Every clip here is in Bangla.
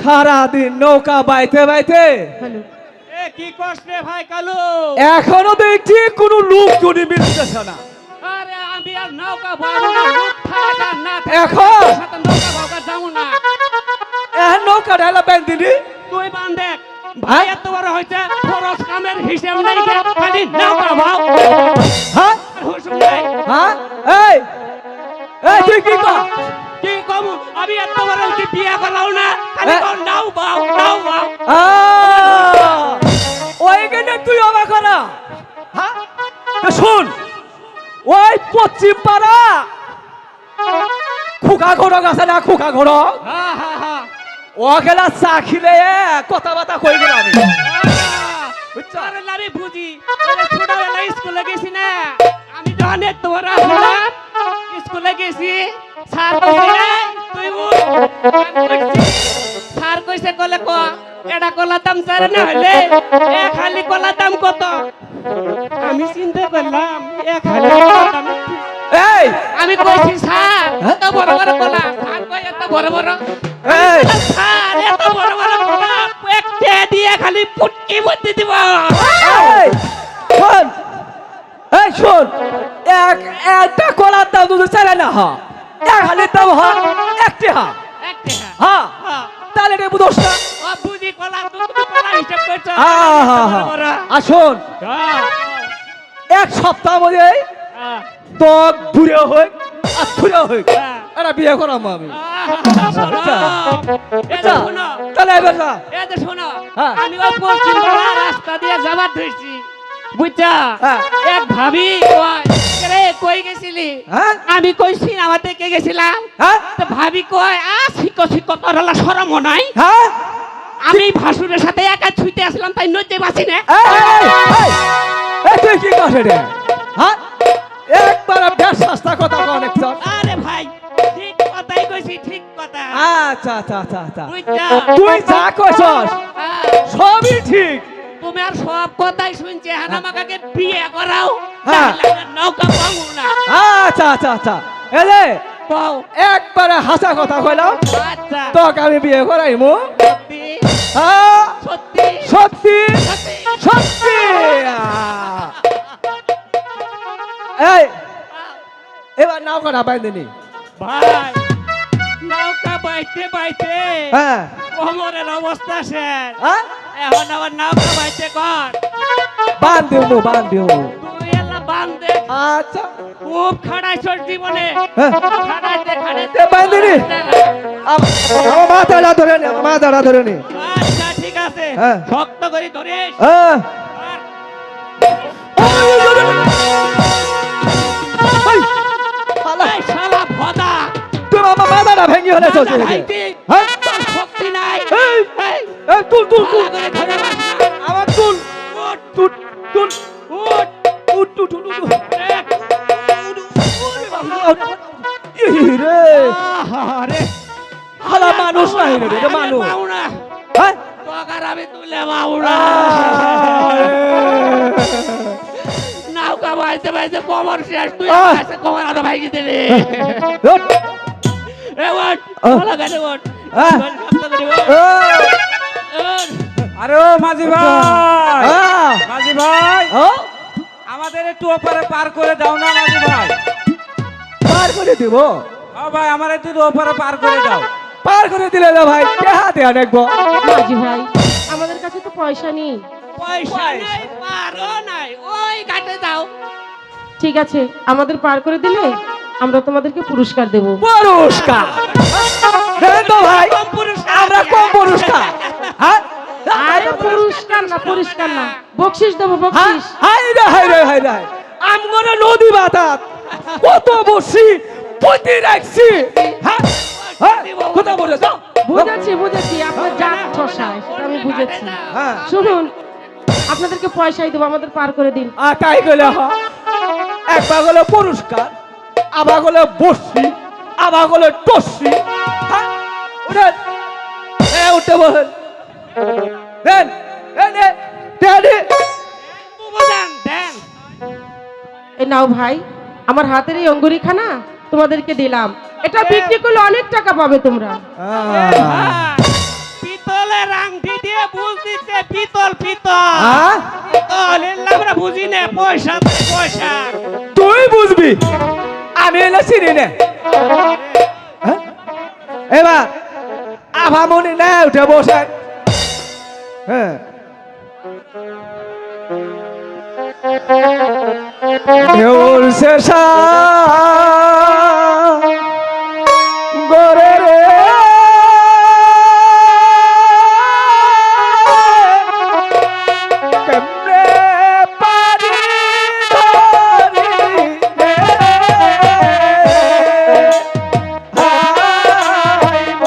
সারা দিন নৌকা বাইতে বাইতে কি কষ্টে ভাই কালু এখনো দেখছি কোন লোক জুড়ি মিলতেছে না। আরে আমি আর নৌকা বাইবো না, লোক থাকা না এখন সাথে নৌকা ভাগা যাবো না। নৌকা ঢালা বান দিলি তুই বান দেখ ভাই এত বড় হইছে খরচ কামের হিসাব নাই, খালি নৌকা ভাগ। হ্যাঁ হুসুম নাই। হ্যাঁ এই এই তুই কি কর কি কম আমি এত বড় হইছি বিয়া করলাম না, খালি কোন নাও বাও নাও বাও। ওইখানে তুই অবাক করা। হ্যাঁ শুন, ওই পশ্চিম পাড়া খুকা ঘোড়ক আছে না, খুকা ঘোড়ক ও গেলা চা খিলে কথাবার্তা কই গেল আমি আমি বুঝি। ছোটবেলা স্কুলে গেছি না, আমি যখন তোরা হলাম স্কুলে গেছি, স্যার কইছে তুই স্যার কইছে কলে ক এটা কলার দাম স্যার না হলে এ খালি কলার দাম কত? আমি চিন্তা করলাম এ খালি কলার দাম। এই আমি কইছি স্যার এত বড় বড় কলা, স্যার কই এত বড় বড়। এই স্যার এত বড় বড় কলা একটা দিয়ে খালি পুটকি মধ্যে দিব। এই শুন, এই শুন, একটা কলার দাম দুধ চাইলে না হা, এক হালির দাম হা একটি হা। হ্যাঁ তাহলে এটা বুঝোস না। বুঝি কলা দুধ কলা হিসাব করছো। আসুন এক সপ্তাহ মধ্যে ত্বক বুড়ে হই আর ছুড়ে হই এটা বিয়ে করাম আমি। তাহলে এবার না শোনো, আমি ওই পশ্চিম পাড়া রাস্তা দিয়ে যাবার ধরছি বুঝছা। এক ভাবি কই গেছিলি? আমি কই সিনেমা দেখে গেছিলাম। ভাবি কয় শিখো শিখো তোর হলা শরম নাই। আমি ভাসুরের সাথে একা ছুইতে আসলাম তাই নইতে বাসি না তুই কি করছিস রে হ্যাঁ একবার বেশ সস্তা কথা অনেক চল আরে ভাই ঠিক কথাই কইছি ঠিক কথা আচ্ছা আচ্ছা আচ্ছা আচ্ছা বুঝছা তুই যা কইছস হ্যাঁ, সবই ঠিক তুমি আর সব কথাই শুনছে হানামাকাকে বিয়ে করাও হ্যাঁ। তাহলে আমি নৌকা পাবো না আচ্ছা আচ্ছা আচ্ছা এলে পাও একবারে হাসা কথা কইলাম আচ্ছা তোকে আমি বিয়ে করাইমু সত্যি হ্যাঁ সত্যি সত্যি সত্যি সত্যি এই এবার নাও কটা বাইন্দিনি ভাই নৌকা বাইতে বাইতে হ্যাঁ কোমরের অবস্থা শেষ হ্যাঁ এখন আবার নৌকা বাইতে কর বান দিও তুই এলা বান্ধে আচ্ছা খুব খাড়াইছর জীবনে হ্যাঁ খাড়াইতে এ বান্দিনি আমার মাথাটা ধরে নে আমার মাথাটা ধরে নে আচ্ছা ঠিক আছে হ্যাঁ। শক্ত করে ধরিস হ্যাঁ আর এই, শালা, এই শালা ভদা তুই আমার মাথাটা ভেঙে হলে চলছে না, ভাইটি, হ্যাঁ তোর শক্তি নাই এই, এই, এই, তুল ভালো করে ধরে রাখ না। আমার তুল উঠ, তুল তুল উঠ, উঠ উঠ উঠ উঠ এক, রে আহারে, হালা মানুষ নাই রে এটা আমি মানুষ পাবো না। হ্যাঁ তোকে আর আমি তুলে পাবো না। নৌকা বাইতে বাইতে কোমর শেষ, তুই আহ! কাছে কোমর আরো ভাঙিয়ে দিলি। উঠ, এ ওঠ, আহ! ভালো করে ওঠ। আহ! শক্ত করে ওঠ। ওঠ। আরে ও মাঝি ভাই আহ! মাঝি ভাই ও, আমাদের একটু ওপারে পার করে দাও না মাঝি ভাই পার করে দিব ও ভাই আমার একটু ওপারে পার করে দাও পার করে দিলে না ভাই হাতে দেখবো মাঝি ভাই আমাদের কাছে তো পয়সা নেই। পয়সা নাই, পারও নাই, ওই ঘাটে যাও। ঠিক আছে আমাদের পার করে দিলে আমরা তোমাদেরকে পুরস্কার দেব। পুরস্কার দেন তো ভাই কম পুরস্কার। আমরা কম পুরস্কার হ্যাঁ আরে পুরস্কার না পুরস্কার না বকশিস দেবো হ্যাঁ বকশিস। হাই রে আমরা নদী বাতাত কত বসি পুঁতি রাখছি হ্যাঁ হ্যাঁ কথা বলে তো বুঝেছি আপনার জাত ঠসায় সেটা আমি বুঝেছি। হ্যাঁ শুনুন আপনাদেরকে পয়সাই দেবো আমাদের পার করে দিন। আর তাই গেলে একবার গেলে পুরস্কার আবার গেলে বসি আবার গেলে টসি হ্যাঁ উঠেন উঠতে বলেন দেন উপদান দেন। এই নাও ভাই আমার হাতের এই অঙ্গুরিখানা তোমাদেরকে দিলাম। এটা বিক্রি করলে অনেক টাকা পাবে তোমরা। হ্যাঁ, পিতলের আংটি দিয়ে বুঝ দিচ্ছে পিতল পিতল এলে আমরা বুঝি না পয়সা পয়সা। তুই বুঝবি আমি এলে চিনি না হ্যাঁ? এবার আভামনি না উঠে বসে হ্যাঁ ঢেউর শেষা গরে রে কেমনে পারি ধরিলে হাইব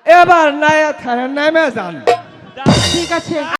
এবার নায়া থানা নেমে যান। ঠিক আছে